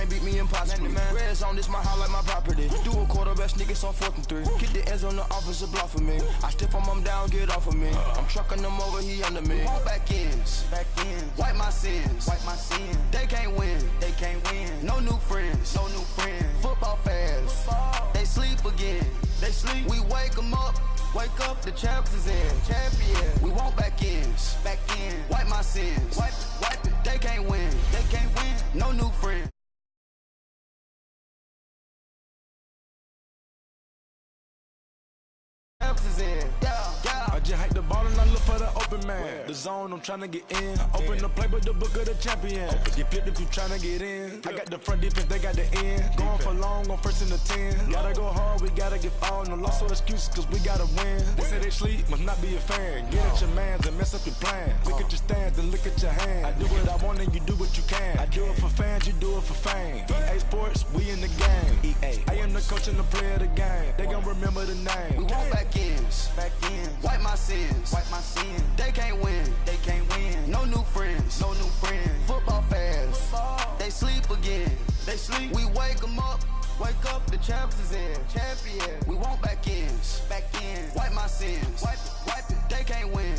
can't beat me impossible. Red zone, this my house like my property. Do a quarterback sneak, it's on 4th and 3. Kick the ends on the offensive block for me. I stiff him down, get off of me. I'm trucking them over, he under me. Won't back ends. Wipe my sins. They can't win. No new friends. Football fans. They sleep again. We wake them up. Wake up, the champs is in. Champion. We won't back ends. Wipe my sins. Wipe it. They can't win. No new friends. I just hike the ball and I look for the open man. The zone, I'm trying to get in. Open the playbook, the book of the champion. You flip if you trying to get in. I got the front defense, they got the end. Going for long, on 1st and the 10. Gotta go hard, we gotta get all. No loss or excuses, cause we gotta win. They say they sleep, must not be a fan. Get at your mans and mess up your plans. Look at your stands and look at your hands. I do what I want and you do what you can. I do it for fans, you do it for fame. EA Sports, we in the game. EA, I am the coach and the player of the game. They gon' remember the name. We won't back ends. Wipe my sins. They can't win. No new friends. Football fans. They sleep again. We wake them up. Wake up, the champs is in. Champion. We won't back ends. Wipe my sins. Wipe it. They can't win.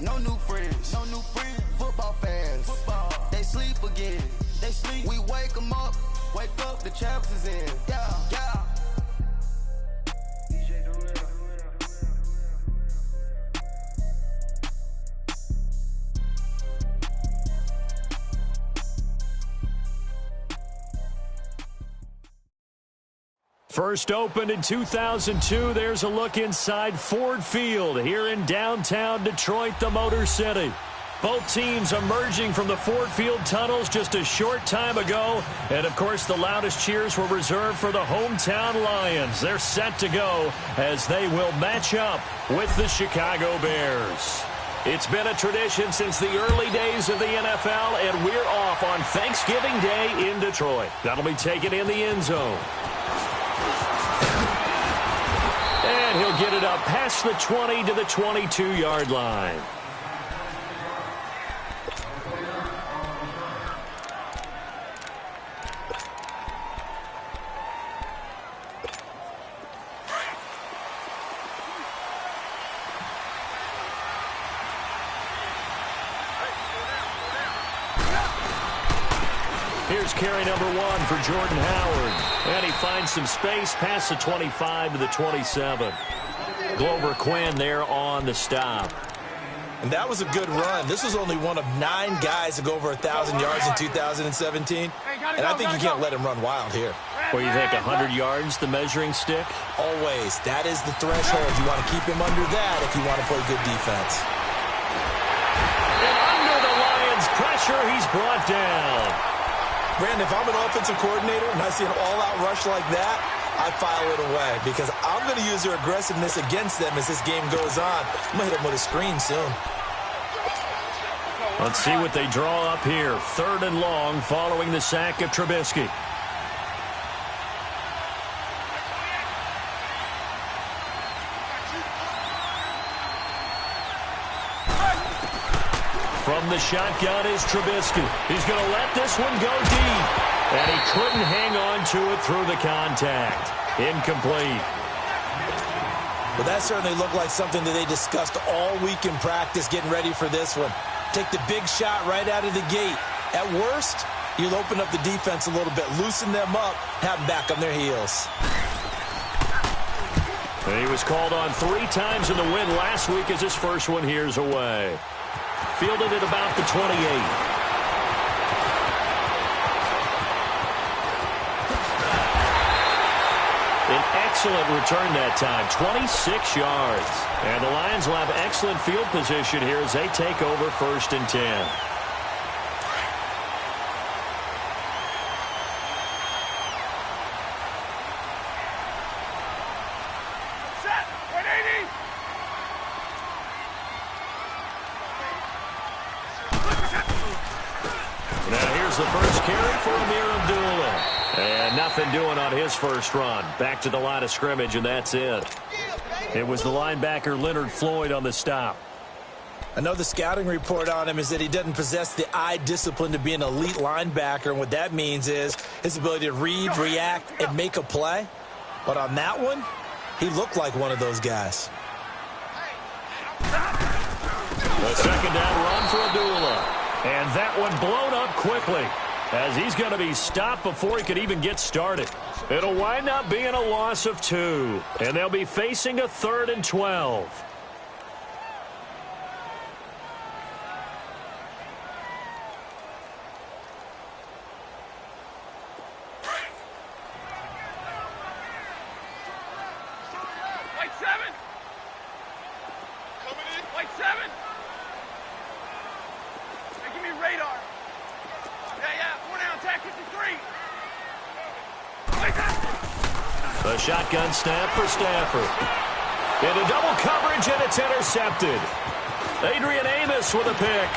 No new friends. Football fans. They sleep again. We wake them up. Wake up, the champs is in. Yeah. First opened in 2002, there's a look inside Ford Field here in downtown Detroit, the Motor City. Both teams emerging from the Ford Field tunnels just a short time ago. And, of course, the loudest cheers were reserved for the hometown Lions. They're set to go as they will match up with the Chicago Bears. It's been a tradition since the early days of the NFL, and we're off on Thanksgiving Day in Detroit. That'll be taken in the end zone. And he'll get it up past the 20 to the 22-yard line. Here's carry number 1 for Jordan Howard. And he finds some space past the 25 to the 27. Glover Quinn there on the stop. And that was a good run. This was only one of 9 guys to go over 1,000 yards in 2017. And I think you can't let him run wild here. Or you think 100 yards, the measuring stick? Always. That is the threshold. You want to keep him under that if you want to play good defense. And under the Lions' pressure, he's brought down. Brandon, if I'm an offensive coordinator and I see an all-out rush like that, I file it away because I'm going to use their aggressiveness against them as this game goes on. I'm going to hit them with a screen soon. Let's see what they draw up here. 3rd and long following the sack of Trubisky. From the shotgun is Trubisky. He's going to let this one go deep. And he couldn't hang on to it through the contact. Incomplete. Well, that certainly looked like something that they discussed all week in practice getting ready for this one. Take the big shot right out of the gate. At worst, you'll open up the defense a little bit, loosen them up, have them back on their heels. And he was called on 3 times in the win last week as his first one here's away. Fielded at about the 28. An excellent return that time, 26 yards. And the Lions will have excellent field position here as they take over 1st and 10. The first carry for Amir Abdullah. And nothing doing on his first run. Back to the line of scrimmage, and that's it. It was the linebacker Leonard Floyd on the stop. I know the scouting report on him is that he doesn't possess the eye discipline to be an elite linebacker, and what that means is his ability to read, react, and make a play. But on that one, he looked like one of those guys. The second down run for Abdullah. And that one blown up quickly as he's going to be stopped before he could even get started. It'll wind up being a loss of 2, and they'll be facing a 3rd and 12. The shotgun snap for Stafford. Into double coverage, and it's intercepted. Adrian Amos with a pick.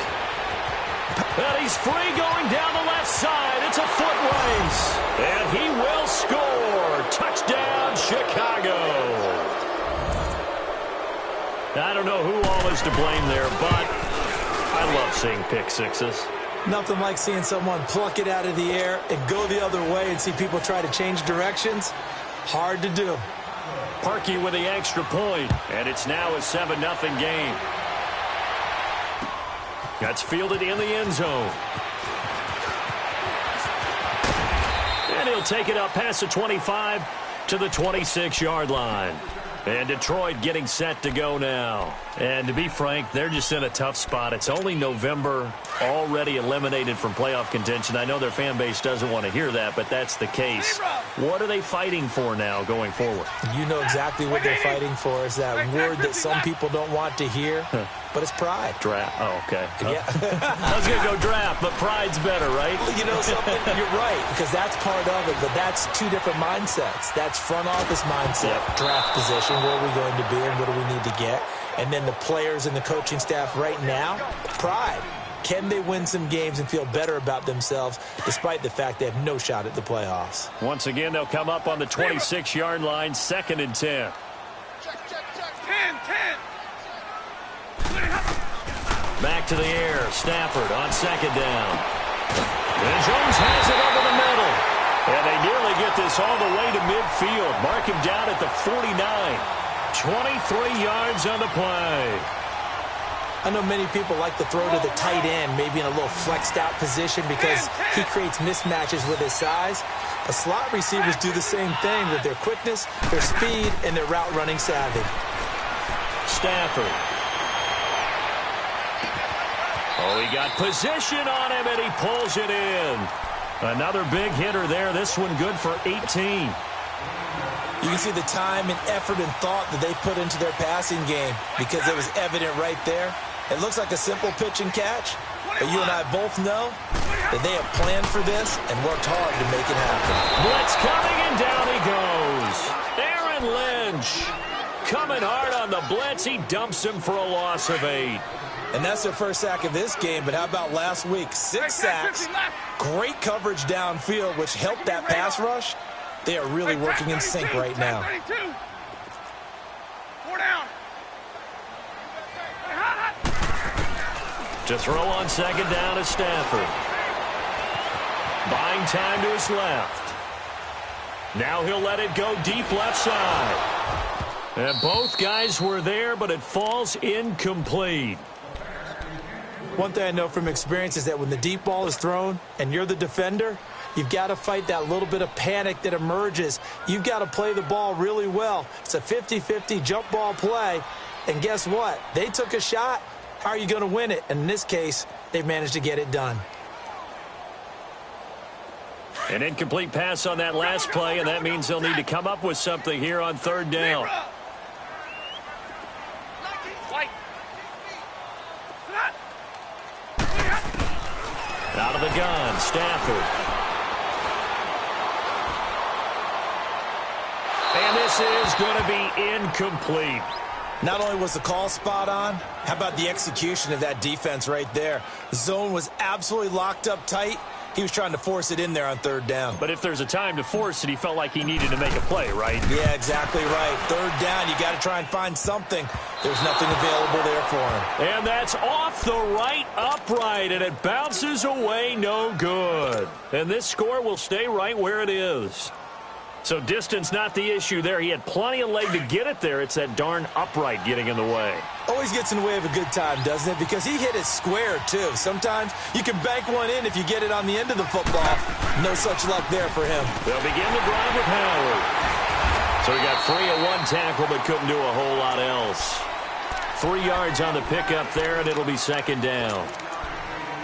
And he's free going down the left side. It's a foot race. And he will score. Touchdown, Chicago. I don't know who all is to blame there, but I love seeing pick sixes. Nothing like seeing someone pluck it out of the air and go the other way and see people try to change directions. Hard to do. Parkey with the extra point, and it's now a 7-0 game. That's fielded in the end zone. And he'll take it up past the 25 to the 26-yard line. And Detroit getting set to go now. And to be frank, they're just in a tough spot. It's only November, already eliminated from playoff contention. I know their fan base doesn't want to hear that, but that's the case. What are they fighting for now going forward? You know exactly what they're fighting for. Is that word that some people don't want to hear, but it's pride. Draft. Oh, okay. Yeah. I was going to go draft, but pride's better, right? You know something? You're right, because that's part of it, but that's two different mindsets. That's front office mindset, draft position, where are we going to be and what do we need to get? And then the players and the coaching staff right now, pride. Can they win some games and feel better about themselves despite the fact they have no shot at the playoffs? Once again, they'll come up on the 26-yard line, 2nd and 10. 10. Back to the air. Stafford on 2nd down. And Jones has it over the middle. And they nearly get this all the way to midfield. Mark him down at the 49. 23 yards on the play. I know many people like to throw to the tight end, maybe in a little flexed out position because he creates mismatches with his size. But slot receivers do the same thing with their quickness, their speed, and their route running savvy. Stafford. Oh, he got position on him, and he pulls it in. Another big hitter there. This one good for 18. You can see the time and effort and thought that they put into their passing game because it was evident right there. It looks like a simple pitch and catch, but you and I both know that they have planned for this and worked hard to make it happen. Blitz coming, and down he goes. Aaron Lynch coming hard on the blitz. He dumps him for a loss of 8. And that's their first sack of this game, but how about last week? 6 sacks, great coverage downfield, which helped that pass rush. They are really working in sync right now. 4 down. To throw on 2nd down is Stafford. Buying time to his left. Now he'll let it go deep left side. And both guys were there, but it falls incomplete. One thing I know from experience is that when the deep ball is thrown and you're the defender, you've got to fight that little bit of panic that emerges. You've got to play the ball really well. It's a 50-50 jump ball play. And guess what? They took a shot. How are you going to win it? And in this case, they've managed to get it done. An incomplete pass on that last play, and that means they'll need to come up with something here on 3rd down. Out of the gun, Stafford. And this is going to be incomplete. Not only was the call spot on, how about the execution of that defense right there? The zone was absolutely locked up tight, He was trying to force it in there on third down. But if there's a time to force it, he felt like he needed to make a play, right? Yeah, exactly right. Third down, you got to try and find something. There's nothing available there for him. And that's off the right upright, and it bounces away no good. And this score will stay right where it is. So distance not the issue there. He had plenty of leg to get it there. It's that darn upright getting in the way. Always gets in the way of a good time, doesn't it? Because he hit it square, too. Sometimes you can bank one in if you get it on the end of the football. No such luck there for him. They'll begin the drive with Howard. So he got free of one tackle but couldn't do a whole lot else. 3 yards on the pickup there, and it'll be second down.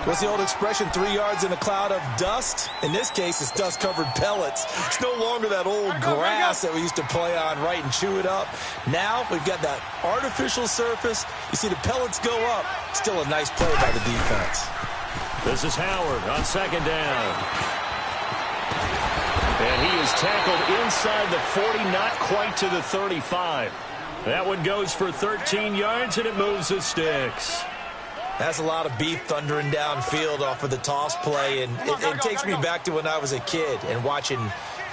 What's the old expression, 3 yards in a cloud of dust? In this case, it's dust-covered pellets. It's no longer that old grass that we used to play on, right, and chew it up. Now we've got that artificial surface. You see the pellets go up. Still a nice play by the defense. This is Howard on second down. And he is tackled inside the 40, not quite to the 35. That one goes for 13 yards, and it moves the sticks. That's a lot of beef thundering downfield off of the toss play, and it takes me back to when I was a kid and watching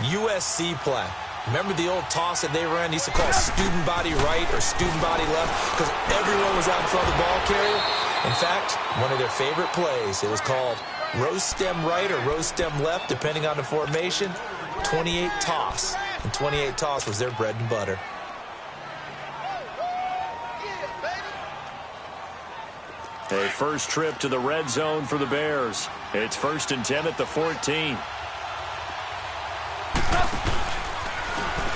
USC play. Remember the old toss that they ran? They used to call student body right or student body left because everyone was out in front of the ball carrier. In fact, one of their favorite plays, it was called roast stem right or roast stem left, depending on the formation, 28 toss. And 28 toss was their bread and butter. A first trip to the red zone for the Bears. It's 1st and 10 at the 14.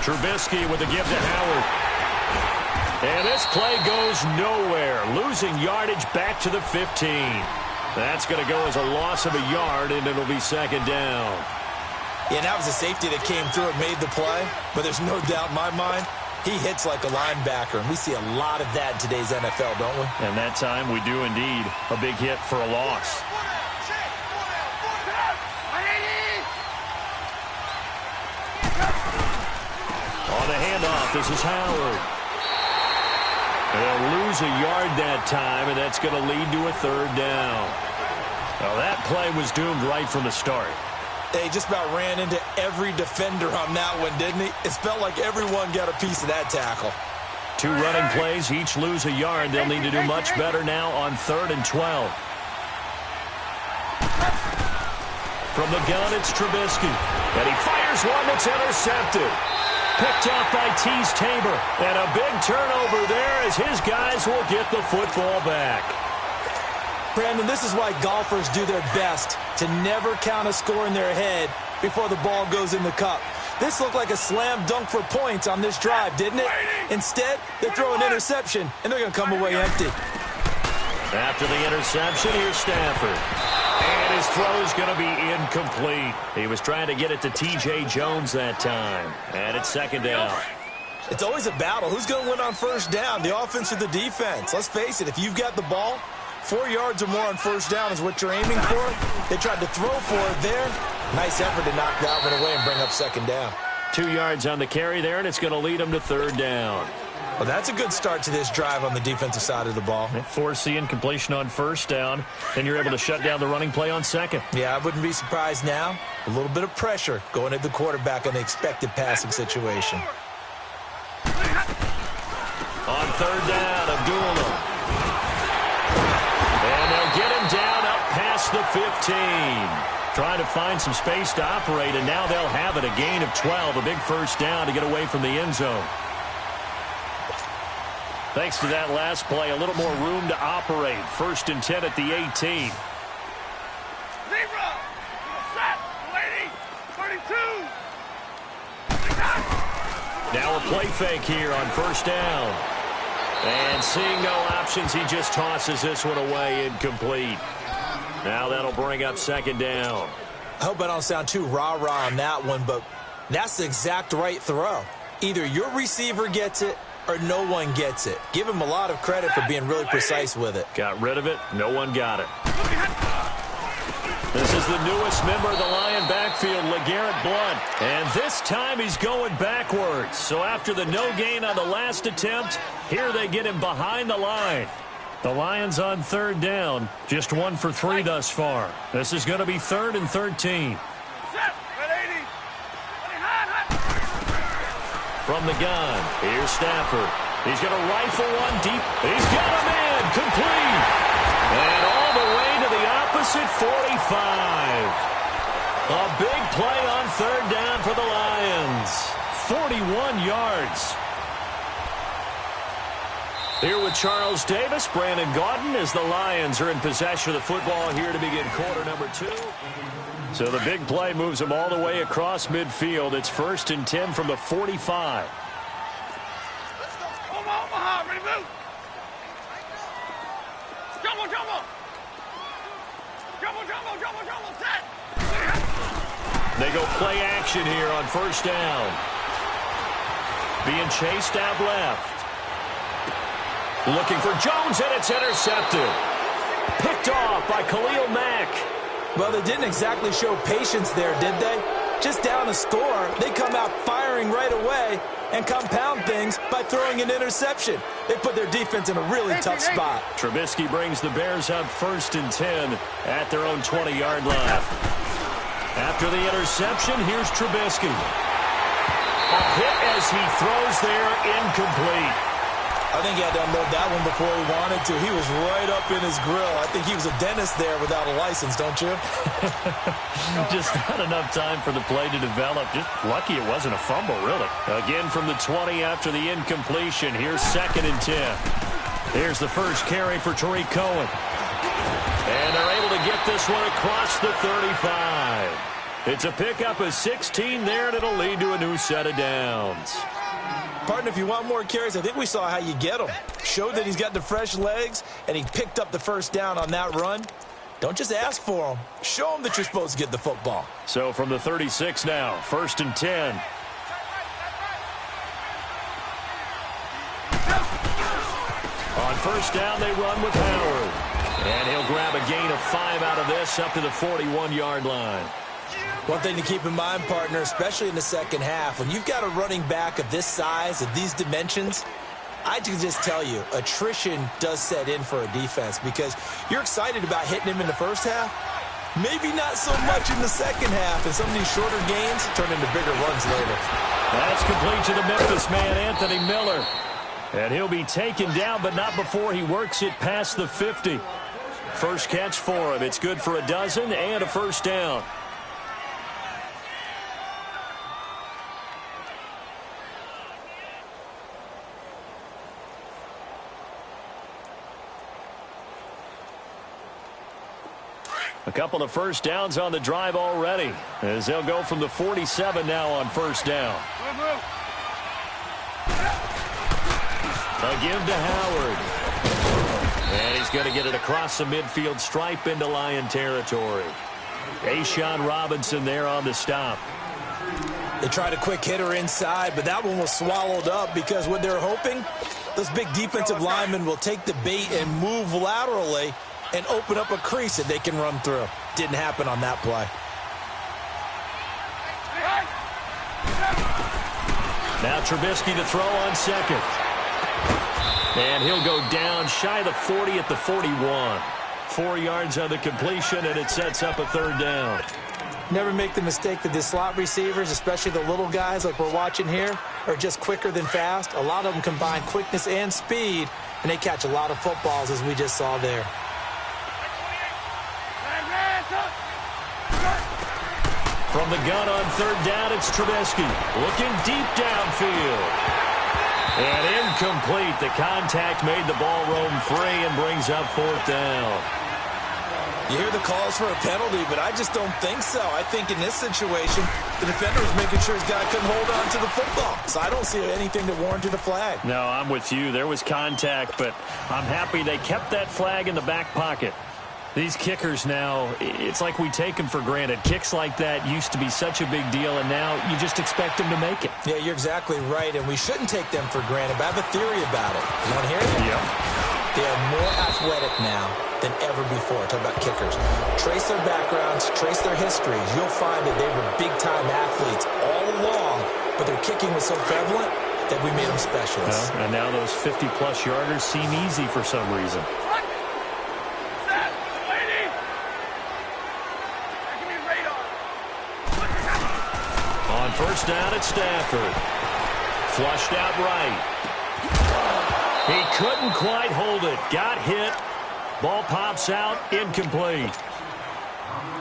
Trubisky with a give to Howard. And this play goes nowhere. Losing yardage back to the 15. That's going to go as a loss of a yard, and it'll be second down. Yeah, that was a safety that came through and made the play. But there's no doubt in my mind, he hits like a linebacker, and we see a lot of that in today's NFL, don't we? And that time we do indeed. A big hit for a loss. On the handoff, this is Howard. They'll lose a yard that time, and that's going to lead to a third down. Well, that play was doomed right from the start. They just about ran into every defender on that one, didn't he? It felt like everyone got a piece of that tackle. 2 running plays, each lose a yard. They'll need to do much better now on 3rd and 12. From the gun, it's Trubisky. And he fires one that's intercepted. Picked off by Tease Tabor. And a big turnover there as his guys will get the football back. Brandon, this is why golfers do their best to never count a score in their head before the ball goes in the cup. This looked like a slam dunk for points on this drive, didn't it? Instead, they throw an interception, and they're going to come away empty. After the interception, here's Stafford. And his throw is going to be incomplete. He was trying to get it to T.J. Jones that time. And it's second down. It's always a battle. Who's going to win on first down, the offense or the defense? Let's face it, if you've got the ball, 4 yards or more on first down is what you're aiming for. They tried to throw for it there. Nice effort to knock that one away and bring up second down. 2 yards on the carry there, and it's going to lead them to third down. Well, that's a good start to this drive on the defensive side of the ball. Force the incompletion on first down, then you're able to shut down the running play on second. Yeah, I wouldn't be surprised now. A little bit of pressure going at the quarterback in the expected passing situation. On third down, Abdullah. And they'll get him down up past the 15. Trying to find some space to operate, and now they'll have it. A gain of 12, a big first down to get away from the end zone. Thanks to that last play, a little more room to operate. 1st and 10 at the 18. Now a play fake here on first down. And seeing no options, he just tosses this one away, incomplete. Now that'll bring up second down. I hope I don't sound too rah-rah on that one, but that's the exact right throw. Either your receiver gets it or no one gets it. Give him a lot of credit for being really precise with it. Got rid of it. No one got it. This is the newest member of the Lion backfield, LeGarrette Blount. And this time he's going backwards. So after the no gain on the last attempt, here they get him behind the line. The Lions on third down. Just 1 for 3 thus far. This is going to be 3rd and 13. From the gun, here's Stafford. He's going to rifle one deep. He's got a man. Complete. And all the way to the opposite 45. A big play on third down for the Lions. 41 yards. Here with Charles Davis, Brandon Gaudin, as the Lions are in possession of the football here to begin quarter number 2. So the big play moves them all the way across midfield. It's 1st and 10 from the 45. Let's go. Omaha, ready to move. Jumbo, jumbo. Jumbo, jumbo, jumbo, jumbo, set. They go play action here on 1st down. Being chased out left. Looking for Jones, and it's intercepted. Picked off by Khalil Mack. Well, they didn't exactly show patience there, did they? Just down a score, they come out firing right away and compound things by throwing an interception. They put their defense in a really tough spot. Trubisky brings the Bears up 1st and 10 at their own 20-yard line. After the interception, here's Trubisky. A hit as he throws there, incomplete. I think he had to unload that one before he wanted to. He was right up in his grill. I think he was a dentist there without a license, don't you? Just not enough time for the play to develop. Just lucky it wasn't a fumble, really. Again from the 20 after the incompletion. Here's 2nd and 10. Here's the first carry for Tariq Cohen. And they're able to get this one across the 35. It's a pickup of 16 there, and it'll lead to a new set of downs. Partner, if you want more carries, I think we saw how you get him. Showed that he's got the fresh legs, and he picked up the first down on that run. Don't just ask for him. Show him that you're supposed to get the football. So from the 36 now, 1st and 10. On 1st down, they run with Howard. And he'll grab a gain of 5 out of this up to the 41-yard line. One thing to keep in mind, partner, especially in the second half, when you've got a running back of this size, of these dimensions, I can just tell you, attrition does set in for a defense because you're excited about hitting him in the first half. Maybe not so much in the second half, and some of these shorter gains turn into bigger runs later. That's complete to the Memphis man, Anthony Miller. And he'll be taken down, but not before he works it past the 50. First catch for him. It's good for a dozen and a first down. A couple of first downs on the drive already, as they'll go from the 47 now on 1st down. A give to Howard. And he's going to get it across the midfield stripe into Lion territory. A'Shawn Robinson there on the stop. They tried a quick hitter inside, but that one was swallowed up because what they're hoping, those big defensive linemen will take the bait and move laterally and open up a crease that they can run through. Didn't happen on that play. Now Trubisky to throw on 2nd. And he'll go down shy of the 40 at the 41. 4 yards on the completion, and it sets up a 3rd down. Never make the mistake that the slot receivers, especially the little guys like we're watching here, are just quicker than fast. A lot of them combine quickness and speed, and they catch a lot of footballs, as we just saw there. From the gun on 3rd down, it's Trubisky looking deep downfield. And incomplete. The contact made the ball roam free and brings up 4th down. You hear the calls for a penalty, but I just don't think so. I think in this situation, the defender was making sure his guy couldn't hold on to the football. So I don't see anything that warranted a flag. No, I'm with you. There was contact, but I'm happy they kept that flag in the back pocket. These kickers now, it's like we take them for granted. Kicks like that used to be such a big deal, and now you just expect them to make it. Yeah, you're exactly right, and we shouldn't take them for granted, but I have a theory about it. You want to hear it? Yeah. They are more athletic now than ever before. Talk about kickers. Trace their backgrounds, trace their histories. You'll find that they were big-time athletes all along, but their kicking was so prevalent that we made them specialists. And now those 50-plus yarders seem easy for some reason. On first down, it's Stafford. Flushed out right. He couldn't quite hold it. Got hit. Ball pops out. Incomplete.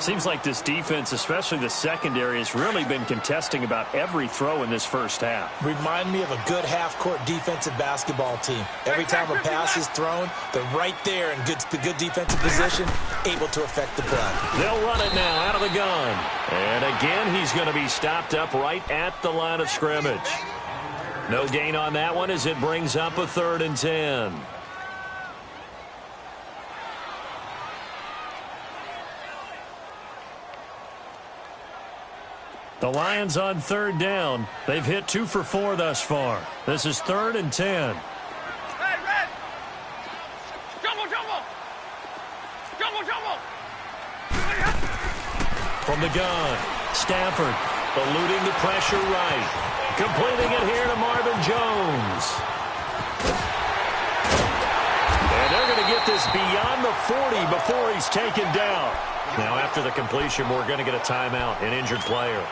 Seems like this defense, especially the secondary, has really been contesting about every throw in this first half. Remind me of a good half-court defensive basketball team. Every time a pass is thrown, they're right there in good defensive position, able to affect the play. They'll run it now out of the gun. And again, he's going to be stopped up right at the line of scrimmage. No gain on that one as it brings up a 3rd and 10. The Lions on 3rd down. They've hit 2 for 4 thus far. This is 3rd and 10. Hey, red! Jumbo, jumbo! Jumbo, jumbo! From the gun, Stafford eluding the pressure right. Completing it here to Marvin Jones. And they're going to get this beyond the 40 before he's taken down. Now after the completion, we're going to get a timeout, an injured player.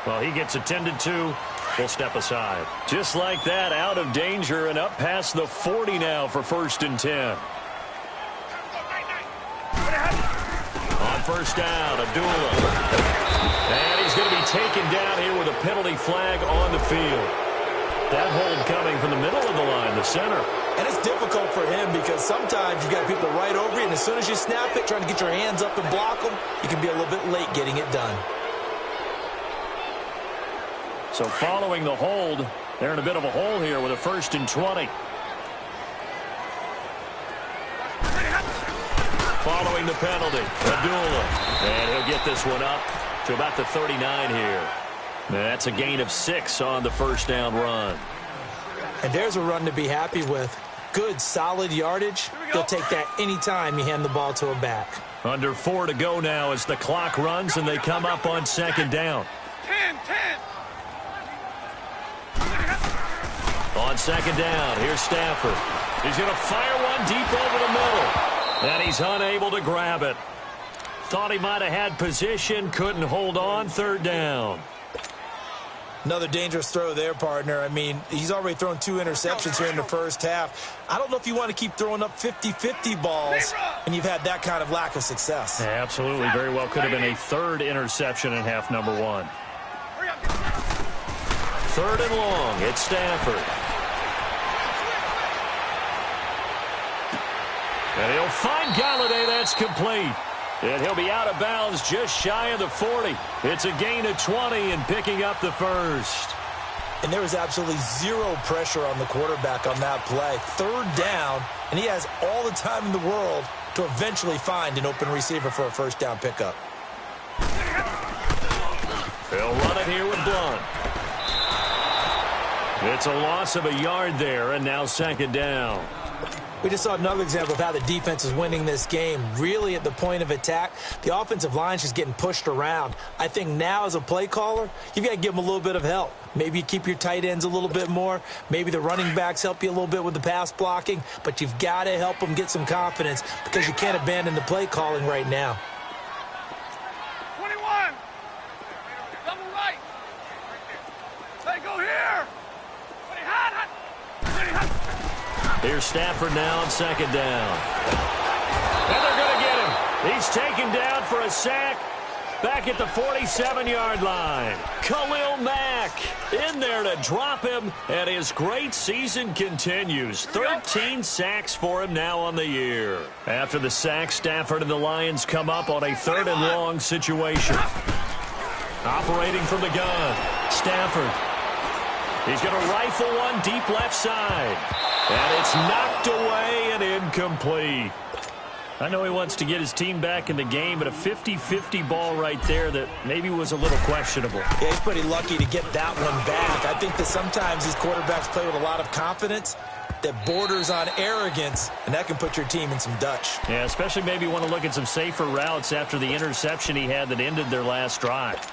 Well, he gets attended to. We'll step aside. Just like that, out of danger and up past the 40 now for 1st and 10. On first down, Abdullah. And he's going to be taken down here with a penalty flag on the field. That hold coming from the middle of the line, the center. And it's difficult for him because sometimes you've got people right over you, and as soon as you snap it, trying to get your hands up and block them, you can be a little bit late getting it done. So following the hold, they're in a bit of a hole here with a 1st and 20. Following the penalty, Abdullah. And he'll get this one up to about the 39 here. That's a gain of 6 on the first down run. And there's a run to be happy with. Good, solid yardage. He'll take that anytime you hand the ball to a back. Under 4 to go now as the clock runs and they come up on 2nd down. 10. On 2nd down, here's Stafford. He's going to fire one deep over the middle. And he's unable to grab it. Thought he might have had position, couldn't hold on. 3rd down. Another dangerous throw there, partner. I mean, he's already thrown 2 interceptions here in the first half. I don't know if you want to keep throwing up 50-50 balls, and you've had that kind of lack of success. Yeah, absolutely. Very well could have been a 3rd interception in half number 1. 3rd and long. It's Stafford. And he'll find Galladay. That's complete. And he'll be out of bounds just shy of the 40. It's a gain of 20 and picking up the 1st. And there was absolutely zero pressure on the quarterback on that play. 3rd down, and he has all the time in the world to eventually find an open receiver for a 1st down pickup. They'll run it here with Blunt. It's a loss of a yard there, and now 2nd down. We just saw another example of how the defense is winning this game. Really at the point of attack, the offensive line's just getting pushed around. I think now as a play caller, you've got to give them a little bit of help. Maybe you keep your tight ends a little bit more. Maybe the running backs help you a little bit with the pass blocking. But you've got to help them get some confidence because you can't abandon the play calling right now. 21. Double right. Hey, go here. Here's Stafford now on 2nd down. And they're going to get him. He's taken down for a sack back at the 47-yard line. Khalil Mack in there to drop him, and his great season continues. 13 sacks for him now on the year. After the sack, Stafford and the Lions come up on a 3rd and long situation. Operating from the gun, Stafford. He's going to rifle one deep left side. And it's knocked away and incomplete. I know he wants to get his team back in the game, but a 50-50 ball right there that maybe was a little questionable. Yeah, he's pretty lucky to get that one back. I think that sometimes these quarterbacks play with a lot of confidence that borders on arrogance, and that can put your team in some Dutch. Yeah, especially maybe want to look at some safer routes after the interception he had that ended their last drive.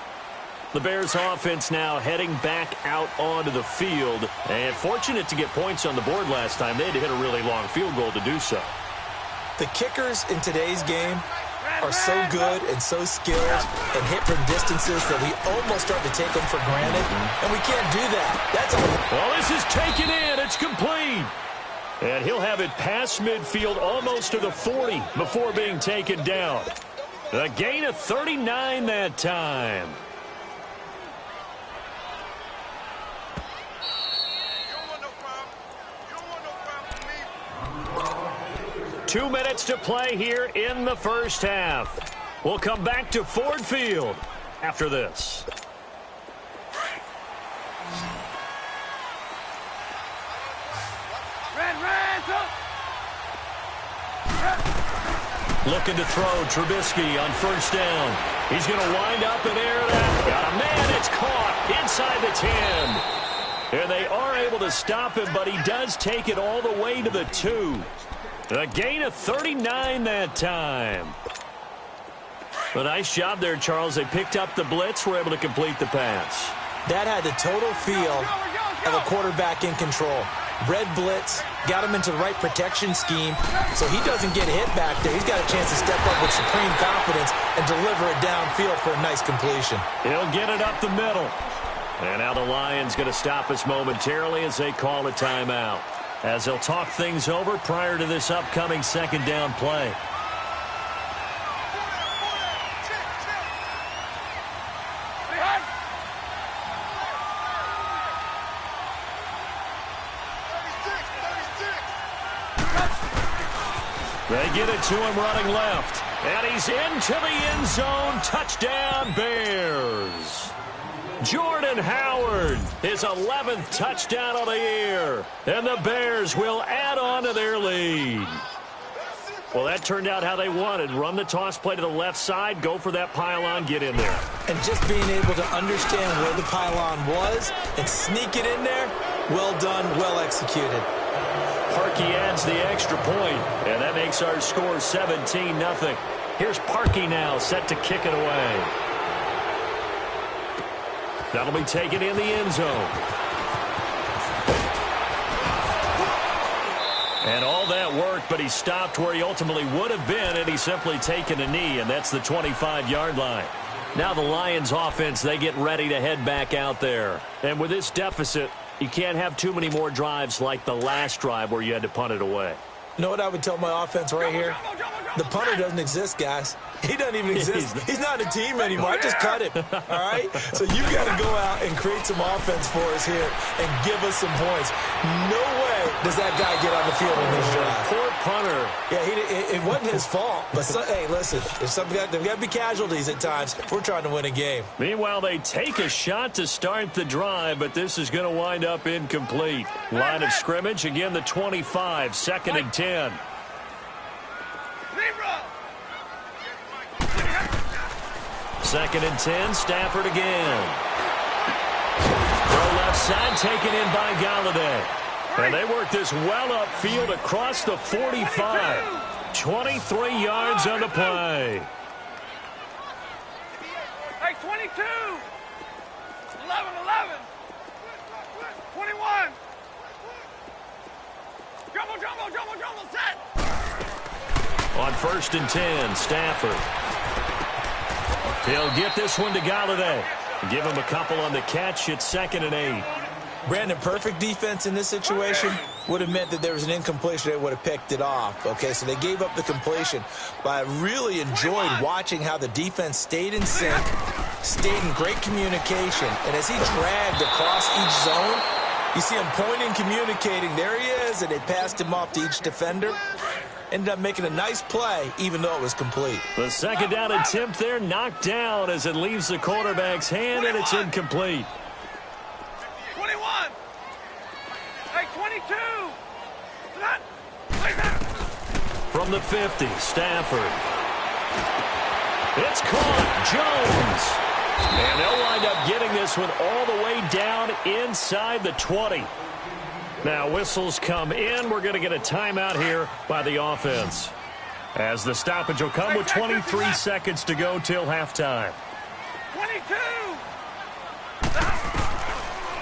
The Bears offense now heading back out onto the field. And fortunate to get points on the board last time. They had to hit a really long field goal to do so. The kickers in today's game are so good and so skilled and hit from distances that we almost start to take them for granted, and we can't do that. That's all. Well, this is taken in. It's complete. And he'll have it past midfield almost to the 40 before being taken down. A gain of 39 that time. 2 minutes to play here in the first half. We'll come back to Ford Field after this. Looking to throw Trubisky on first down. He's going to wind up and air it out. Got a man. It's caught inside the 10. And they are able to stop him, but he does take it all the way to the 2. A gain of 39 that time. A nice job there, Charles. They picked up the blitz, were able to complete the pass. That had the total feel of a quarterback in control. Red blitz, got him into the right protection scheme, so he doesn't get hit back there. He's got a chance to step up with supreme confidence and deliver it downfield for a nice completion. He'll get it up the middle. And now the Lions going to stop us momentarily as they call a timeout, as they'll talk things over prior to this upcoming second down play. They get it to him running left. And he's into the end zone. Touchdown, Bears. Jordan Howard, his 11th touchdown of the year. And the Bears will add on to their lead. Well, that turned out how they wanted. Run the toss play to the left side, go for that pylon, get in there. And just being able to understand where the pylon was and sneak it in there, well done, well executed. Parkey adds the extra point, and that makes our score 17-0. Here's Parkey now, set to kick it away. That'll be taken in the end zone. And all that work, but he stopped where he ultimately would have been, and he's simply taken a knee, and that's the 25-yard line. Now the Lions offense, they get ready to head back out there. And with this deficit, you can't have too many more drives like the last drive where you had to punt it away. You know what I would tell my offense right here? The punter doesn't exist, guys. He doesn't even exist. He's not a team anymore. I just cut him, all right? So you got to go out and create some offense for us here and give us some points. No way does that guy get on the field in this drive. Poor punter. Yeah, it wasn't his fault. But, hey, listen, there's got to be casualties at times. We're trying to win a game. Meanwhile, they take a shot to start the drive, but this is going to wind up incomplete. Line of scrimmage, again, the 25, 2nd and 10. Second and 10, Stafford again. Throw left side, taken in by Galladay. And they work this well upfield across the 45. 23 yards on the play. Hey, 22. 11. 21. Jumbo, set. On 1st and 10, Stafford. He'll get this one to Galladay. Give him a couple on the catch. It's 2nd and 8. Brandon, perfect defense in this situation would have meant that there was an incompletion. They would have picked it off. Okay, so they gave up the completion. But I really enjoyed watching how the defense stayed in sync, stayed in great communication. And as he dragged across each zone, you see him pointing, communicating. There he is, and they passed him off to each defender. Ended up making a nice play, even though it was complete. The second down attempt there knocked down as it leaves the quarterback's hand, and it's incomplete. 21. Hey, 22. From the 50, Stafford. It's caught. Jones. And they'll wind up getting this one all the way down inside the 20. Now whistles come in. We're going to get a timeout here by the offense, as the stoppage will come with 23 seconds to go till halftime. 22.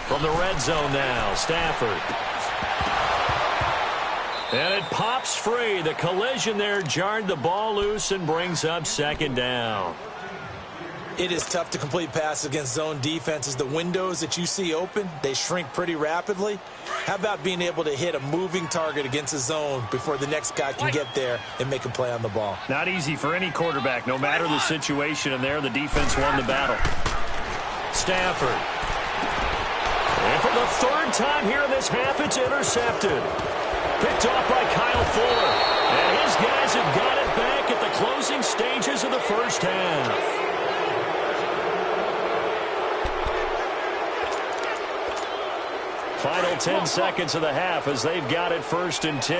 From the red zone now, Stafford. And it pops free. The collision there jarred the ball loose and brings up second down. It is tough to complete passes against zone defenses. The windows that you see open, they shrink pretty rapidly. How about being able to hit a moving target against a zone before the next guy can get there and make a play on the ball? Not easy for any quarterback, no matter the situation. And there, the defense won the battle. Stafford. And for the third time here in this half, it's intercepted. Picked off by Kyle Fuller. And his guys have got it back at the closing stages of the first half. Final 10 seconds of the half as they've got it 1st and 10.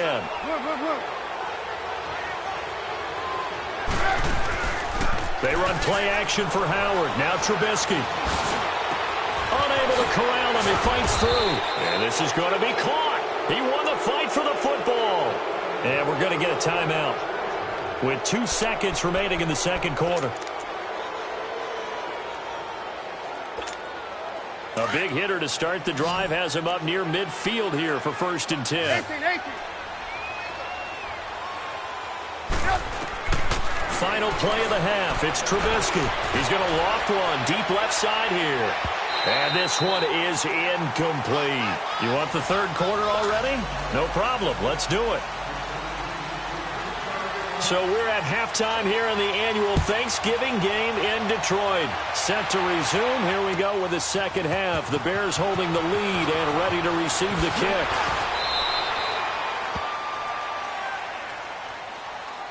They run play action for Howard. Now Trubisky. Unable to corral him. He fights through. And this is going to be caught. He won the fight for the football. And we're going to get a timeout with 2 seconds remaining in the second quarter. A big hitter to start the drive has him up near midfield here for 1st and 10. 18. Final play of the half. It's Trubisky. He's going to loft one deep left side here. And this one is incomplete. You want the third quarter already? No problem. Let's do it. So we're at halftime here in the annual Thanksgiving game in Detroit. Set to resume. Here we go with the second half. The Bears holding the lead and ready to receive the kick.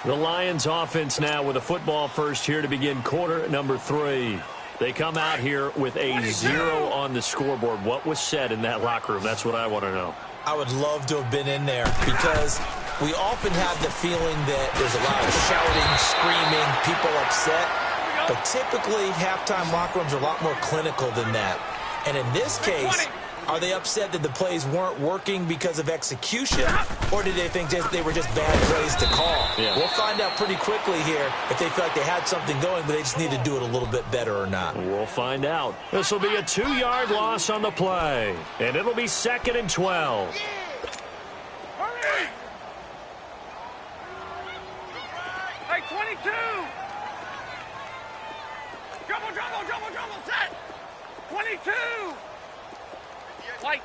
The Lions offense now with a football first here to begin quarter number 3. They come out here with a 0 on the scoreboard. What was said in that locker room? That's what I want to know. I would love to have been in there because we often have the feeling that there's a lot of shouting, screaming, people upset. But typically, halftime locker rooms are a lot more clinical than that. And in this case, are they upset that the plays weren't working because of execution, or did they think they were just bad plays to call? Yeah. We'll find out pretty quickly here if they feel like they had something going, but they just need to do it a little bit better or not. We'll find out. This will be a 2-yard loss on the play, and it'll be 2nd and 12. Hurry! Hey, 22! Jumbo, set! 22! White.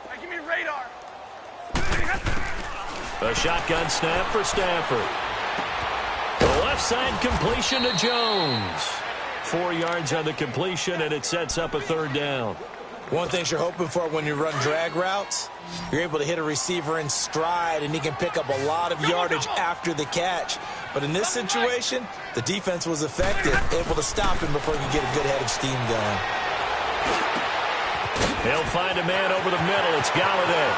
Hey, give me radar. A shotgun snap for Stafford. The left side completion to Jones. 4 yards on the completion, and it sets up a 3rd down. One thing you're hoping for when you run drag routes, you're able to hit a receiver in stride, and he can pick up a lot of yardage after the catch. But in this situation, the defense was effective, able to stop him before he could get a good head of steam going. He'll find a man over the middle. It's Galladay.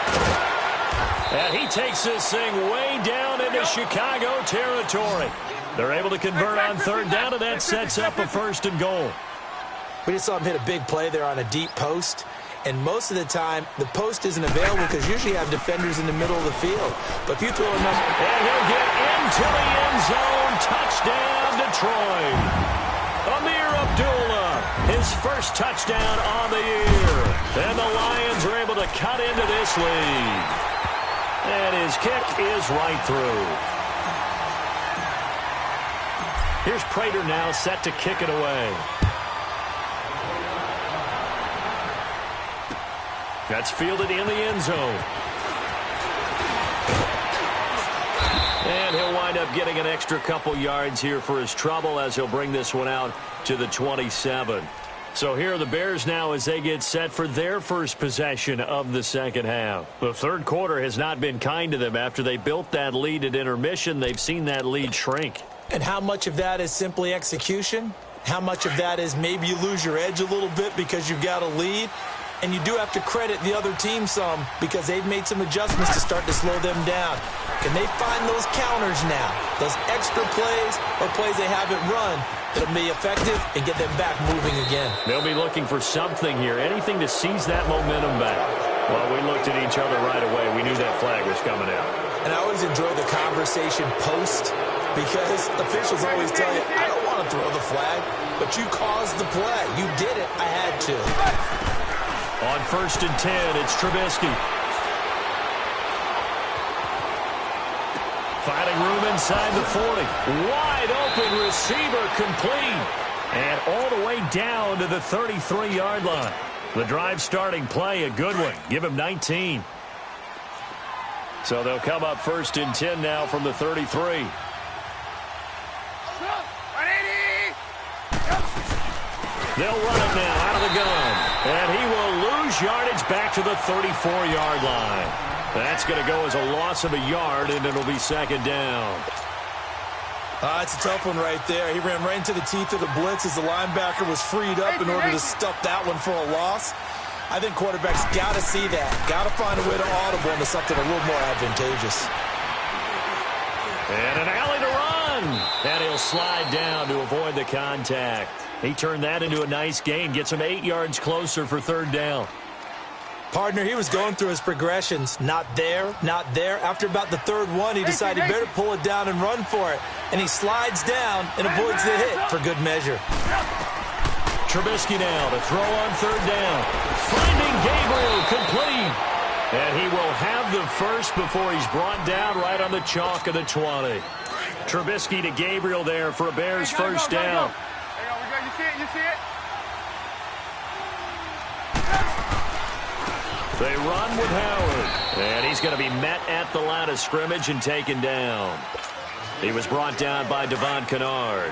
And he takes this thing way down into Chicago territory. They're able to convert on 3rd down, and that sets up a 1st and goal. We just saw him hit a big play there on a deep post. And most of the time, the post isn't available because usually you have defenders in the middle of the field. But if you throw enough... And he'll get into the end zone. Touchdown, Detroit. Amir Abdullah, his first touchdown on the year. And the Lions are able to cut into this lead. And his kick is right through. Here's Prater now set to kick it away. That's fielded in the end zone. And he'll wind up getting an extra couple yards here for his trouble as he'll bring this one out to the 27. So here are the Bears now as they get set for their first possession of the second half. The third quarter has not been kind to them. After they built that lead at intermission, they've seen that lead shrink. And how much of that is simply execution? How much of that is maybe you lose your edge a little bit because you've got a lead? And you do have to credit the other team some because they've made some adjustments to start to slow them down. Can they find those counters now, those extra plays or plays they haven't run that'll be effective and get them back moving again? They'll be looking for something here, anything to seize that momentum back. Well, we looked at each other right away. We knew that flag was coming out. And I always enjoy the conversation post because officials always tell you, I don't want to throw the flag, but you caused the play. You did it. I had to. On 1st and 10, it's Trubisky. Finding room inside the 40. Wide open receiver complete. And all the way down to the 33-yard line. The drive starting play, a good one. Give him 19. So they'll come up 1st and 10 now from the 33. They'll run it now out of the gun. And he will lose yardage back to the 34-yard line. That's going to go as a loss of a yard, and it'll be 2nd down. It's a tough one right there. He ran right into the teeth of the blitz as the linebacker was freed up in order to stuff that one for a loss. I think quarterbacks got to see that. Got to find a way to audible into something a little more advantageous. And an alley to run. And he'll slide down to avoid the contact. He turned that into a nice gain. Gets him 8 yards closer for 3rd down. Partner, he was going through his progressions. Not there, not there. After about the 3rd one, he decided he better pull it down and run for it. And he slides down and avoids the hit for good measure. Trubisky now to throw on 3rd down. Finding Gabriel complete. And he will have the first before he's brought down right on the chalk of the 20. Trubisky to Gabriel there for a Bears 1st down. You see it? You see it? They run with Howard, and he's going to be met at the line of scrimmage and taken down. He was brought down by Devon Kennard.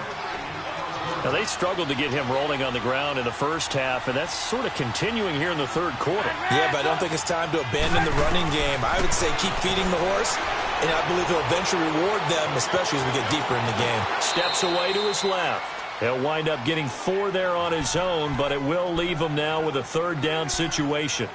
Now, they struggled to get him rolling on the ground in the first half, and that's sort of continuing here in the 3rd quarter. Yeah, but I don't think it's time to abandon the running game. I would say keep feeding the horse, and I believe he'll eventually reward them, especially as we get deeper in the game. Steps away to his left. He'll wind up getting 4 there on his own, but it will leave him now with a 3rd down situation.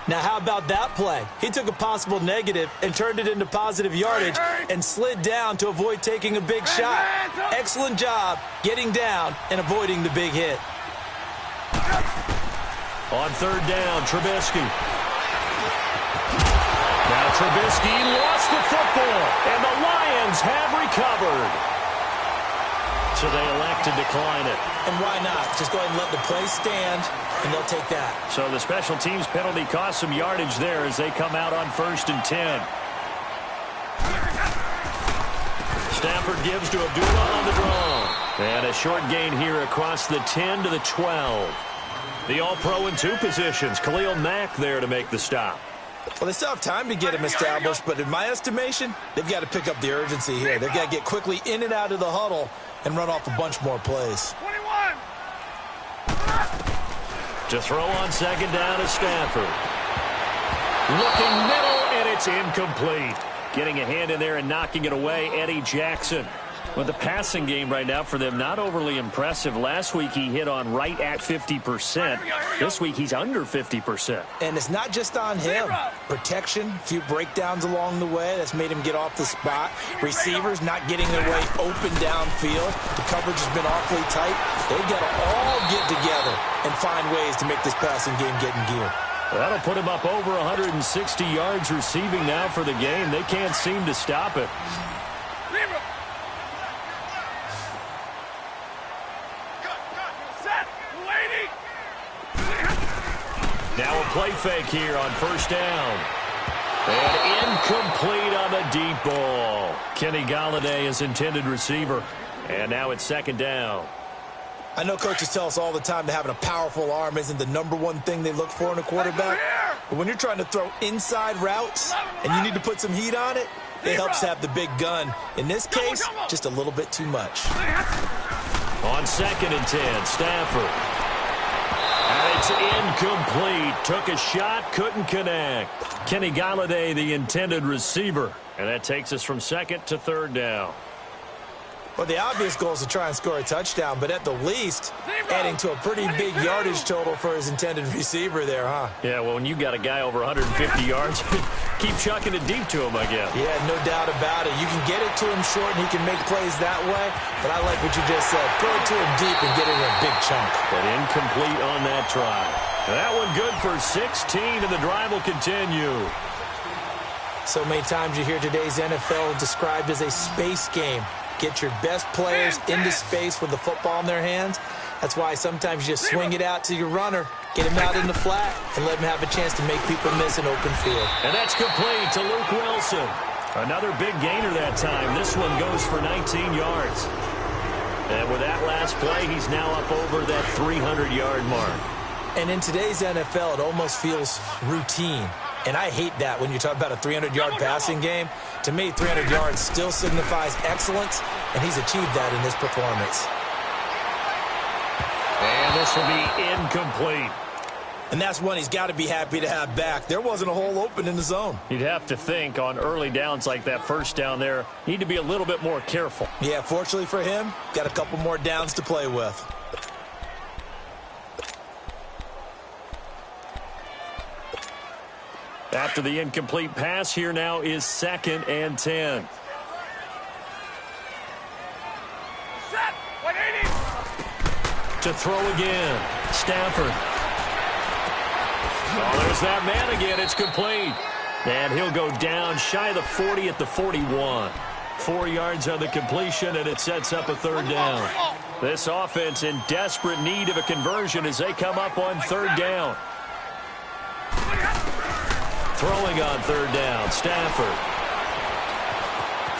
Now, how about that play? He took a possible negative and turned it into positive yardage and slid down to avoid taking a big shot. Excellent job getting down and avoiding the big hit. On 3rd down, Trubisky. Now Trubisky lost the football, and the Lions have recovered. So they elect to decline it. And why not? Just go ahead and let the play stand, and they'll take that. So the special teams penalty cost some yardage there as they come out on 1st and 10. Stafford gives to Abdullah on the draw. And a short gain here across the 10 to the 12. The All-Pro in 2 positions. Khalil Mack there to make the stop. Well, they still have time to get him established, but in my estimation, they've got to pick up the urgency here. They've got to get quickly in and out of the huddle and run off a bunch more plays. 21. To throw on 2nd down is Stafford. Looking middle, and it's incomplete. Getting a hand in there and knocking it away, Eddie Jackson. Well, the passing game right now for them, not overly impressive. Last week he hit on right at 50%. This week he's under 50%. And it's not just on him. Protection, a few breakdowns along the way. That's made him get off the spot. Receivers not getting their way open downfield. The coverage has been awfully tight. They've got to all get together and find ways to make this passing game get in gear. That'll put him up over 160 yards receiving now for the game. They can't seem to stop it. Now a play fake here on 1st down. And incomplete on the deep ball. Kenny Golladay is intended receiver. And now it's 2nd down. I know coaches tell us all the time that having a powerful arm isn't the #1 thing they look for in a quarterback. But when you're trying to throw inside routes and you need to put some heat on it, it helps to have the big gun. In this case, just a little bit too much. On 2nd and 10, Stafford. And it's incomplete. Took a shot, couldn't connect. Kenny Golladay, the intended receiver. And that takes us from 2nd to 3rd down. Well, the obvious goal is to try and score a touchdown, but at the least, adding to a pretty big yardage total for his intended receiver there, huh? Yeah, well, when you got a guy over 150 yards, keep chucking it deep to him, I guess. Yeah, no doubt about it. You can get it to him short, and he can make plays that way, but I like what you just said. Throw it to him deep and get it in a big chunk. But incomplete on that try. That one good for 16, and the drive will continue. So many times you hear today's NFL described as a space game. Get your best players into space with the football in their hands. That's why sometimes you just swing it out to your runner, get him out in the flat, and let him have a chance to make people miss an open field. And that's complete to Luke Wilson. Another big gainer that time. This one goes for 19 yards. And with that last play, he's now up over that 300-yard mark. And in today's NFL, it almost feels routine. And I hate that when you talk about a 300-yard passing game. To me, 300 yards still signifies excellence, and he's achieved that in this performance. And this will be incomplete. And that's one he's got to be happy to have back. There wasn't a hole open in the zone. You'd have to think on early downs like that first down there, need to be a little bit more careful. Yeah, fortunately for him, got a couple more downs to play with. After the incomplete pass, here now is 2nd and 10. Set. 180. To throw again. Stafford. Oh, there's that man again. It's complete. And he'll go down shy of the 40 at the 41. 4 yards on the completion, and it sets up a 3rd down. This offense in desperate need of a conversion as they come up on 3rd down. Throwing on 3rd down, Stafford.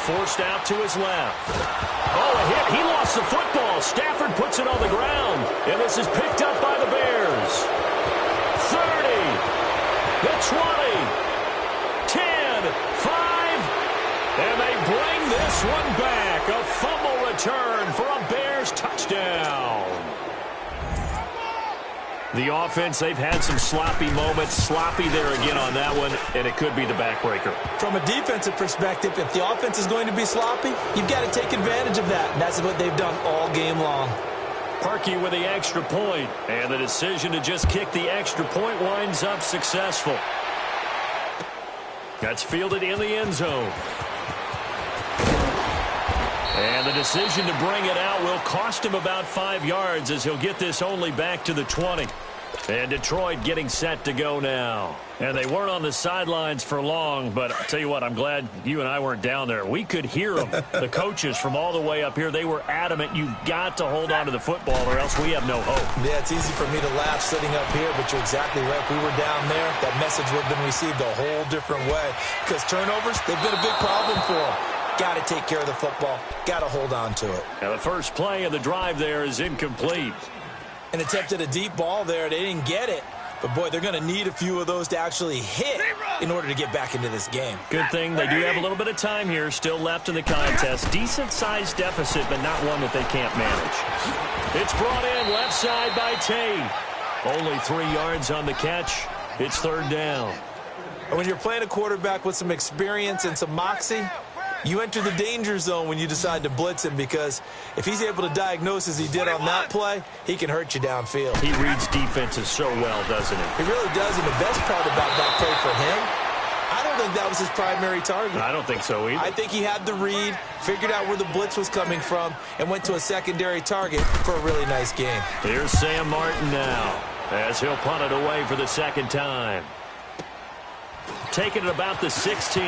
Forced out to his left. Oh, a hit. He lost the football. Stafford puts it on the ground. And this is picked up by the Bears. 30, the 20, 10, 5, and they bring this one back. A fumble return for a Bears touchdown. The offense, they've had some sloppy moments. Sloppy there again on that one, and it could be the backbreaker. From a defensive perspective, if the offense is going to be sloppy, you've got to take advantage of that, and that's what they've done all game long. Parkey with the extra point, and the decision to just kick the extra point winds up successful. That's fielded in the end zone. And the decision to bring it out will cost him about 5 yards as he'll get this only back to the 20. And Detroit getting set to go now. And they weren't on the sidelines for long, but I'll tell you what, I'm glad you and I weren't down there. We could hear them, the coaches from all the way up here. They were adamant, you've got to hold on to the football or else we have no hope. Yeah, it's easy for me to laugh sitting up here, but you're exactly right. If we were down there, that message would have been received a whole different way. Because turnovers, they've been a big problem for them. Got to take care of the football. Got to hold on to it. Now the first play of the drive there is incomplete. And attempted a deep ball there. They didn't get it. But, boy, they're going to need a few of those to actually hit in order to get back into this game. Good thing they do have a little bit of time here still left in the contest. Decent-sized deficit, but not one that they can't manage. It's brought in left side by Tate. Only 3 yards on the catch. It's 3rd down. And when you're playing a quarterback with some experience and some moxie, you enter the danger zone when you decide to blitz him, because if he's able to diagnose as he did on that play, he can hurt you downfield. He reads defenses so well, doesn't he? He really does, and the best part about that play for him, I don't think that was his primary target. I don't think so either. I think he had the read, figured out where the blitz was coming from, and went to a secondary target for a really nice game. Here's Sam Martin now as he'll punt it away for the 2nd time. Taking it about the 16.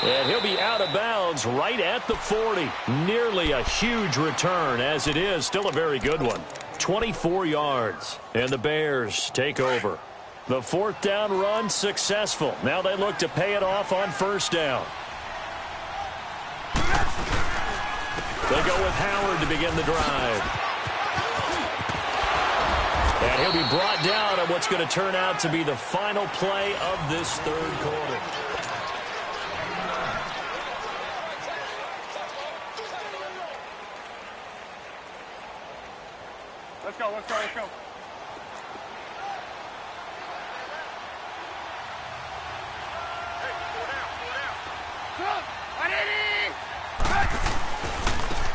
And he'll be out of bounds right at the 40. Nearly a huge return, as it is still a very good one. 24 yards, and the Bears take over. The 4th down run successful. Now they look to pay it off on 1st down. They go with Howard to begin the drive. And he'll be brought down on what's going to turn out to be the final play of this 3rd quarter. Let's go, let's go, let's go. Hey, cool down, cool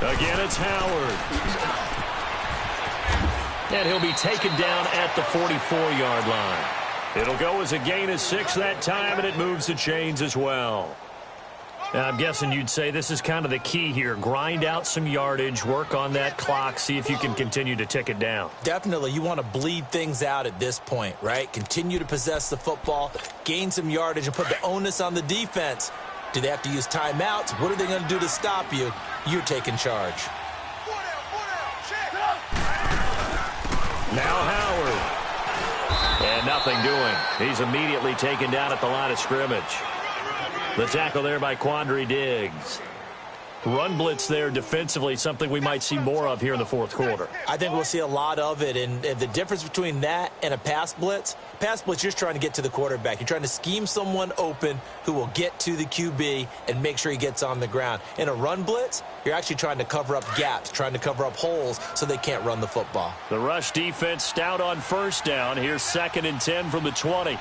down. Again, it's Howard. And he'll be taken down at the 44-yard line. It'll go as a gain of 6 that time, and it moves the chains as well. Now, I'm guessing you'd say this is kind of the key here. Grind out some yardage, work on that clock, see if you can continue to tick it down. Definitely, you want to bleed things out at this point, right? Continue to possess the football, gain some yardage, and put the onus on the defense. Do they have to use timeouts? What are they going to do to stop you? You're taking charge. Now Howard. And nothing doing. He's immediately taken down at the line of scrimmage. The tackle there by Quandre Diggs. Run blitz there defensively, something we might see more of here in the fourth quarter. I think we'll see a lot of it, and the difference between that and a pass blitz, you're just trying to get to the quarterback. You're trying to scheme someone open who will get to the QB and make sure he gets on the ground. In a run blitz, you're actually trying to cover up gaps, trying to cover up holes so they can't run the football. The rush defense stout on first down. Here's 2nd and 10 from the 20.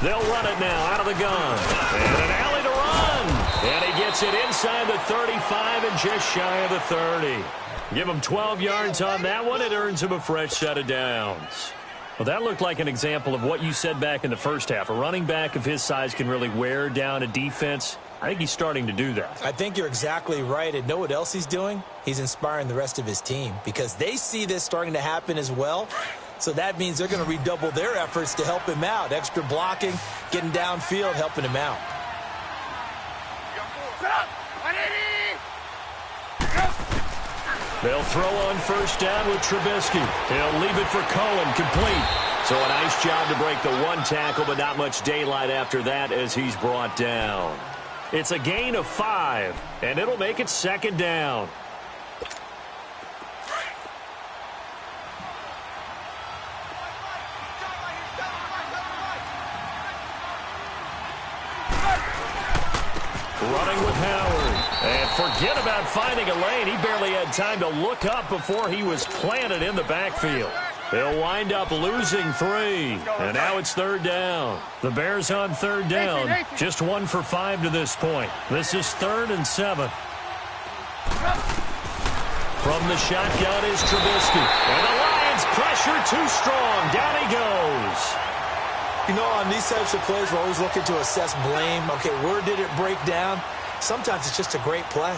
They'll run it now out of the gun. And an alley to run. And he gets it inside the 35 and just shy of the 30. Give him 12 yards on that one. It earns him a fresh set of downs. Well, that looked like an example of what you said back in the first half. A running back of his size can really wear down a defense. I think he's starting to do that. I think you're exactly right. And know what else he's doing? He's inspiring the rest of his team because they see this starting to happen as well. So that means they're going to redouble their efforts to help him out. Extra blocking, getting downfield, helping him out. They'll throw on first down with Trubisky. He'll leave it for Cohen, complete. So a nice job to break the one tackle, but not much daylight after that as he's brought down. It's a gain of 5, and it'll make it 2nd down. Running with Howard. And forget about finding a lane. He barely had time to look up before he was planted in the backfield. They'll wind up losing 3. And now it's 3rd down. The Bears on 3rd down. Just 1 for 5 to this point. This is 3rd and 7. From the shotgun is Trubisky. And the Lions pressure too strong. Down he goes. You know, on these types of plays, we're always looking to assess blame. Okay, where did it break down? Sometimes it's just a great play.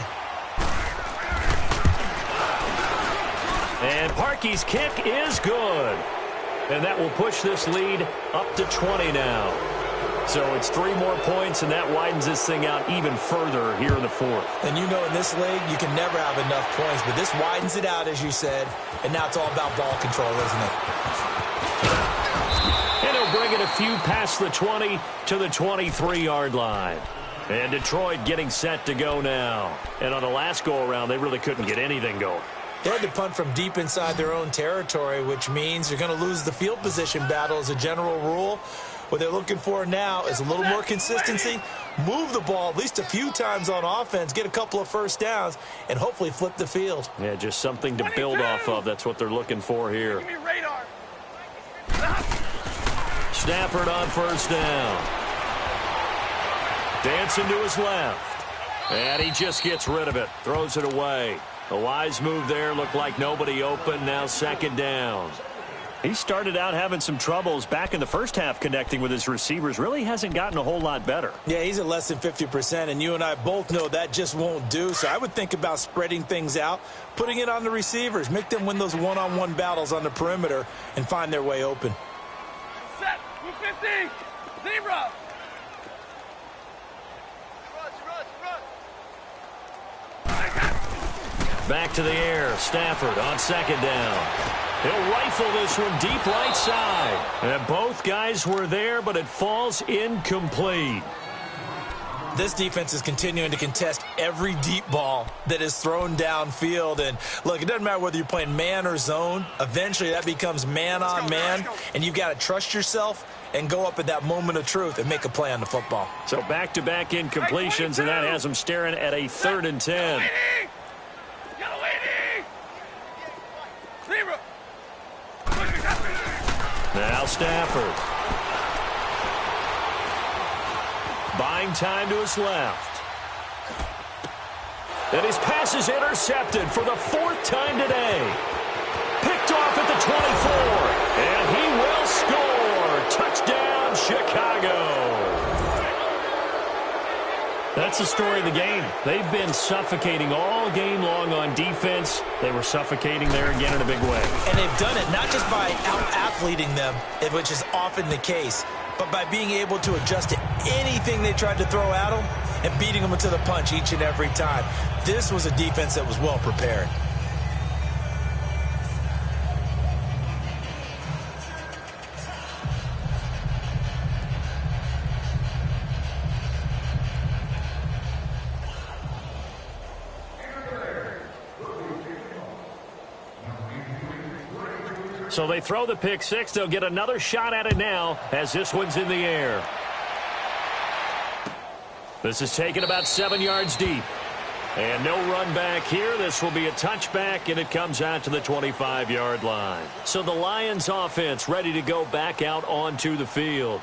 And Parkey's kick is good. And that will push this lead up to 20 now. So it's 3 more points, and that widens this thing out even further here in the 4th. And you know in this league, you can never have enough points, but this widens it out, as you said, and now it's all about ball control, isn't it? And he'll bring it a few past the 20 to the 23-yard line. And Detroit getting set to go now. And on the last go-around, they really couldn't get anything going. They had to punt from deep inside their own territory, which means you're going to lose the field position battle as a general rule. What they're looking for now is a little more consistency, move the ball at least a few times on offense, get a couple of first downs, and hopefully flip the field. Yeah, just something to build off of. That's what they're looking for here. Give me radar. Stafford on first down. Dancing to his left. And he just gets rid of it. Throws it away. A wise move there. Looked like nobody open. Now 2nd down. He started out having some troubles back in the first half connecting with his receivers. Really hasn't gotten a whole lot better. Yeah, he's at less than 50%, and you and I both know that just won't do. So I would think about spreading things out, putting it on the receivers, make them win those one-on-one battles on the perimeter and find their way open. Set. Move 50. Zebra. Back to the air. Stafford on 2nd down. He'll rifle this one deep right side. And both guys were there, but it falls incomplete. This defense is continuing to contest every deep ball that is thrown downfield. And, look, it doesn't matter whether you're playing man or zone. Eventually, that becomes man-on-man, and you've got to trust yourself and go up at that moment of truth and make a play on the football. So back-to-back incompletions, and that has them staring at a 3rd and 10. Now Stafford. Buying time to his left. And his pass is intercepted for the 4th time today. Picked off at the 24. And he will score. Touchdown, Chicago. That's the story of the game. They've been suffocating all game long on defense. They were suffocating there again in a big way. And they've done it not just by out-athleting them, which is often the case, but by being able to adjust to anything they tried to throw at them and beating them to the punch each and every time. This was a defense that was well prepared. So they throw the pick six. They'll get another shot at it now as this one's in the air. This is taken about 7 yards deep. And no run back here. This will be a touchback, and it comes out to the 25-yard line. So the Lions offense ready to go back out onto the field.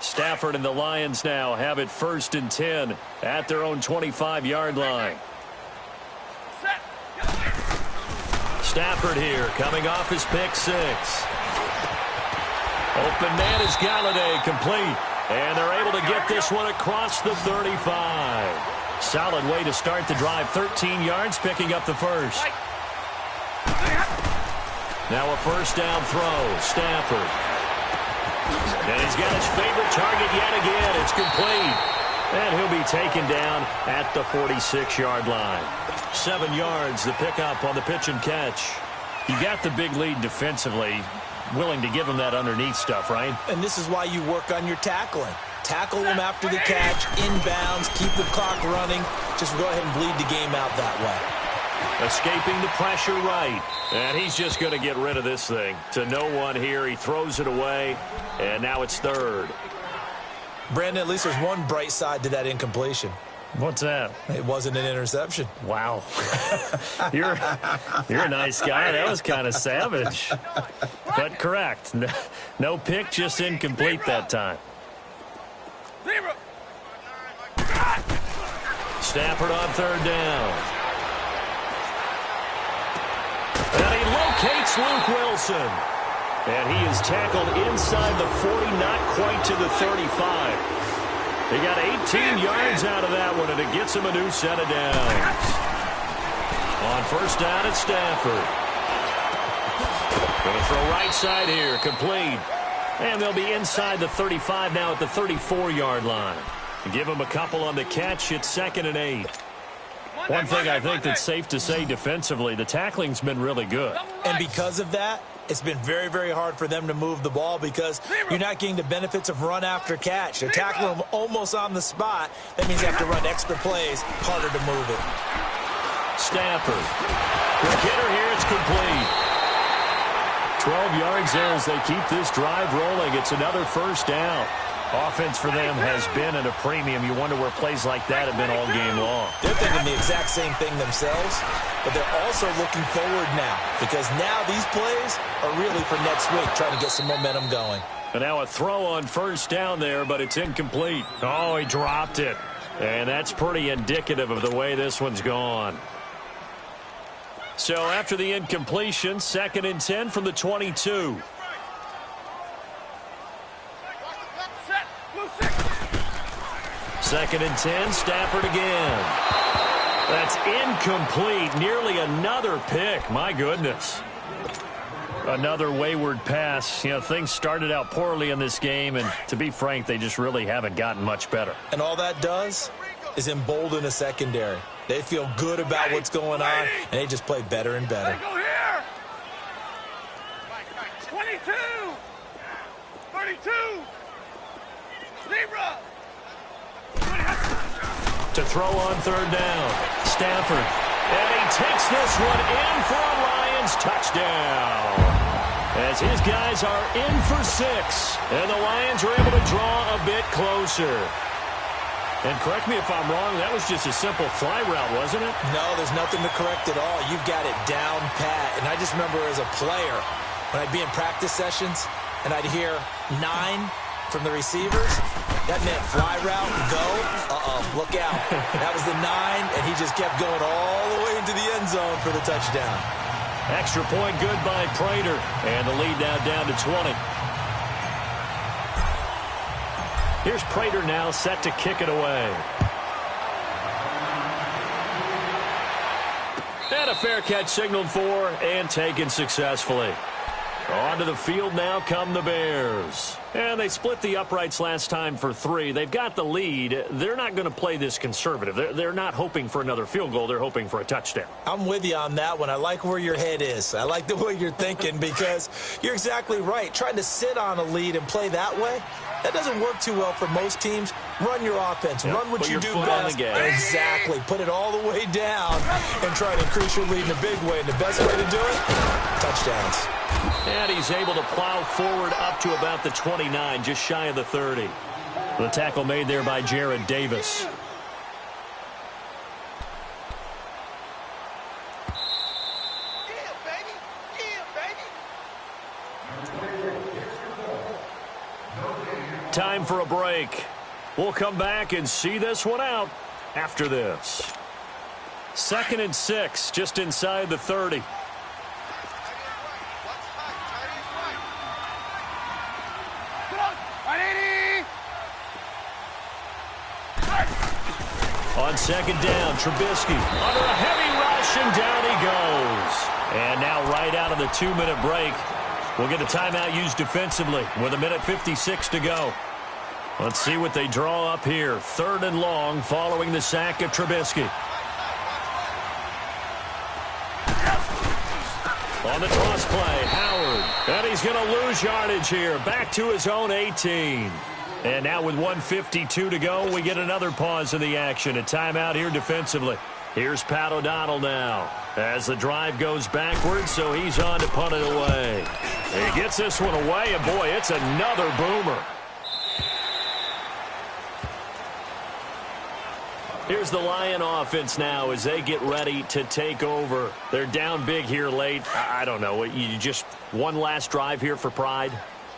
Stafford and the Lions now have it 1st and 10 at their own 25-yard line. Stafford here coming off his pick six. Open man is Galladay, complete. And they're able to get this one across the 35. Solid way to start the drive. 13 yards, picking up the first. Now a first down throw. Stafford. And he's got his favorite target yet again. It's complete. And he'll be taken down at the 46-yard line. 7 yards, the pickup on the pitch and catch. You got the big lead defensively. Willing to give him that underneath stuff, right? And this is why you work on your tackling. Tackle them after the catch, inbounds, keep the clock running. Just go ahead and bleed the game out that way. Escaping the pressure right. And he's just going to get rid of this thing. To no one here. He throws it away. And now it's third. Brandon, at least there's one bright side to that incompletion. What's that? It wasn't an interception. Wow. You're a nice guy. That was kind of savage. But correct. No pick, just incomplete that time. Stafford on third down. And he locates Luke Wilson. And he is tackled inside the 40, not quite to the 35. They got 18 yards out of that one, and it gets him a new set of downs. On first down, it's Stafford. Going to throw right side here, complete. And they'll be inside the 35 now at the 34-yard line. Give him a couple on the catch. It's 2nd and 8. One thing I think that's safe to say defensively, the tackling's been really good. And because of that, it's been very, very hard for them to move the ball because you're not getting the benefits of run after catch. They're tackling them almost on the spot. That means you have to run extra plays, harder to move it. Stafford. The hitter here, it's complete. 12 yards there as they keep this drive rolling. It's another first down. Offense for them has been at a premium. You wonder where plays like that have been all game long. They're thinking the exact same thing themselves, but they're also looking forward now because now these plays are really for next week, trying to get some momentum going. And now a throw on first down there, but it's incomplete. Oh, he dropped it. And that's pretty indicative of the way this one's gone. So after the incompletion, 2nd and 10 from the 22. Second and 10, Stafford again. That's incomplete. Nearly another pick. My goodness. Another wayward pass. You know, things started out poorly in this game, and to be frank, they just really haven't gotten much better. And all that does is embolden a secondary. They feel good about what's going on, and they just play better and better. Go here. 22. 32. Zebra. To throw on third down, Stafford. And he takes this one in for a Lions touchdown. As his guys are in for 6. And the Lions are able to draw a bit closer. And correct me if I'm wrong, that was just a simple fly route, wasn't it? No, there's nothing to correct at all. You've got it down pat. And I just remember as a player, when I'd be in practice sessions, and I'd hear 9 from the receivers, that meant fly route, go, look out. That was the 9, and he just kept going all the way into the end zone for the touchdown. Extra point good by Prater, and the lead now down to 20. Here's Prater now set to kick it away. And a fair catch signaled for and taken successfully. Onto the field now come the Bears. And they split the uprights last time for 3. They've got the lead. They're not going to play this conservative. They're not hoping for another field goal. They're hoping for a touchdown. I'm with you on that one. I like where your head is. I like the way you're thinking because you're exactly right. Trying to sit on a lead and play that way, that doesn't work too well for most teams. Run your offense. Yep. Run what you do best. Exactly. Put it all the way down and try to increase your lead in a big way. And the best way to do it, touchdowns. And he's able to plow forward up to about the 29, just shy of the 30. The tackle made there by Jared Davis. Time for a break. We'll come back and see this one out after this. 2nd and 6, just inside the 30. On 2nd down, Trubisky under a heavy rush, and down he goes. And now right out of the 2-minute break, we'll get a timeout used defensively with 1:56 to go. Let's see what they draw up here. 3rd and long following the sack of Trubisky. On the toss play, Howard. And he's going to lose yardage here. Back to his own 18. And now with 1:52 to go, we get another pause in the action. A timeout here defensively. Here's Pat O'Donnell now as the drive goes backwards, so he's on to punt it away. He gets this one away, and boy, it's another boomer. Here's the Lion offense now as they get ready to take over. They're down big here late. I don't know. You just one last drive here for pride?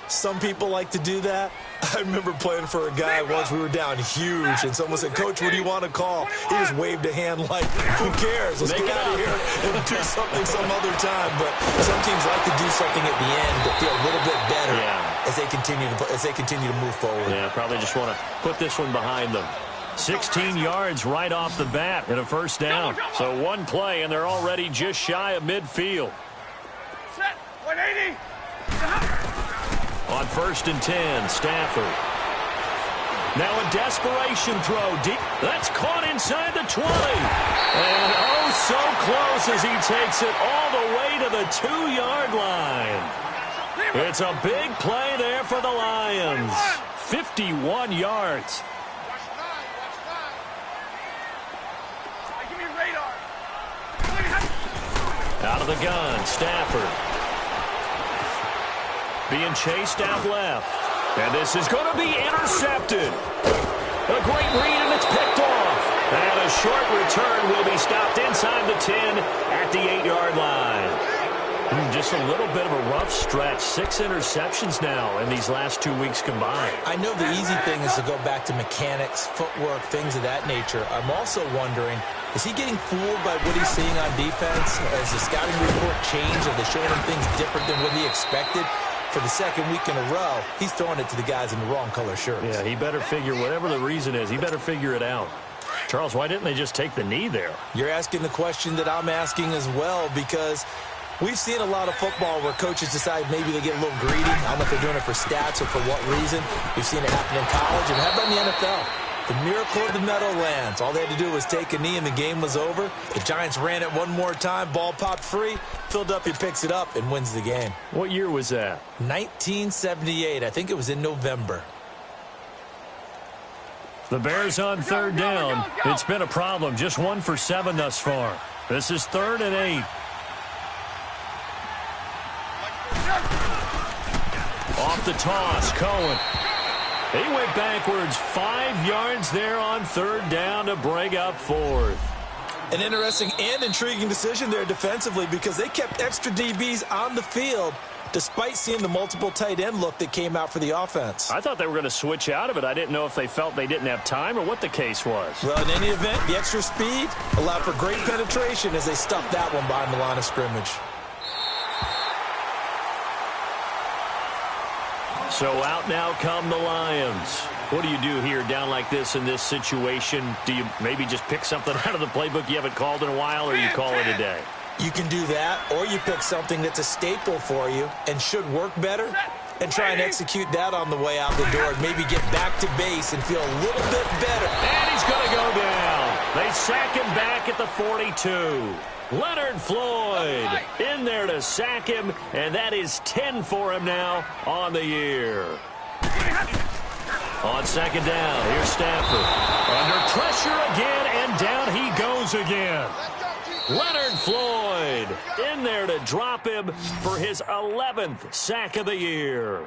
Some people like to do that. I remember playing for a guy once. We were down huge, and someone said, "Coach, what do you want to call?" He just waved a hand like, "Who cares? Let's get out of here and do something some other time." But some teams like to do something at the end to feel a little bit better as they continue to move forward. Yeah, probably just want to put this one behind them. 16 yards right off the bat and a 1st down. So one play, and they're already just shy of midfield. Set. 180. On 1st and 10, Stafford. Now a desperation throw deep. That's caught inside the 20. And oh, so close as he takes it all the way to the 2-yard line. It's a big play there for the Lions. 51 yards. Give me radar. Out of the gun, Stafford. Being chased out left. And this is going to be intercepted. A great read, and it's picked off. And a short return will be stopped inside the 10 at the 8-yard line. Just a little bit of a rough stretch. 6 interceptions now in these last 2 weeks combined. I know the easy thing is to go back to mechanics, footwork, things of that nature. I'm also wondering, is he getting fooled by what he's seeing on defense? Has the scouting report changed? Are they showing him things different than what he expected? For the 2nd week in a row, he's throwing it to the guys in the wrong color shirts. Yeah, he better figure, whatever the reason is, he better figure it out. Charles, why didn't they just take the knee there? You're asking the question that I'm asking as well, because we've seen a lot of football where coaches decide maybe they get a little greedy. I don't know if they're doing it for stats or for what reason. We've seen it happen in college, and how about in the NFL? The miracle of the Meadowlands. All they had to do was take a knee, and the game was over. The Giants ran it one more time. Ball popped free. Philadelphia picks it up and wins the game. What year was that? 1978. I think it was in November. The Bears on 3rd down. It's been a problem. Just 1 for 7 thus far. This is 3rd and 8. Off the toss, Cohen. He went backwards 5 yards there on 3rd down to bring up 4th. An interesting and intriguing decision there defensively because they kept extra DBs on the field despite seeing the multiple tight end look that came out for the offense. I thought they were going to switch out of it. I didn't know if they felt they didn't have time or what the case was. Well, in any event, the extra speed allowed for great penetration as they stuffed that one behind the line of scrimmage. So out now come the Lions. What do you do here down like this in this situation? Do you maybe just pick something out of the playbook you haven't called in a while, or you call it a day? You can do that, or you pick something that's a staple for you and should work better, and try and execute that on the way out the door and maybe get back to base and feel a little bit better. And he's going to go down. They sack him back at the 42. Leonard Floyd in there to sack him, and that is 10 for him now on the year. On second down, here's Stafford. Under pressure again, and down he goes again. Leonard Floyd in there to drop him for his 11th sack of the year.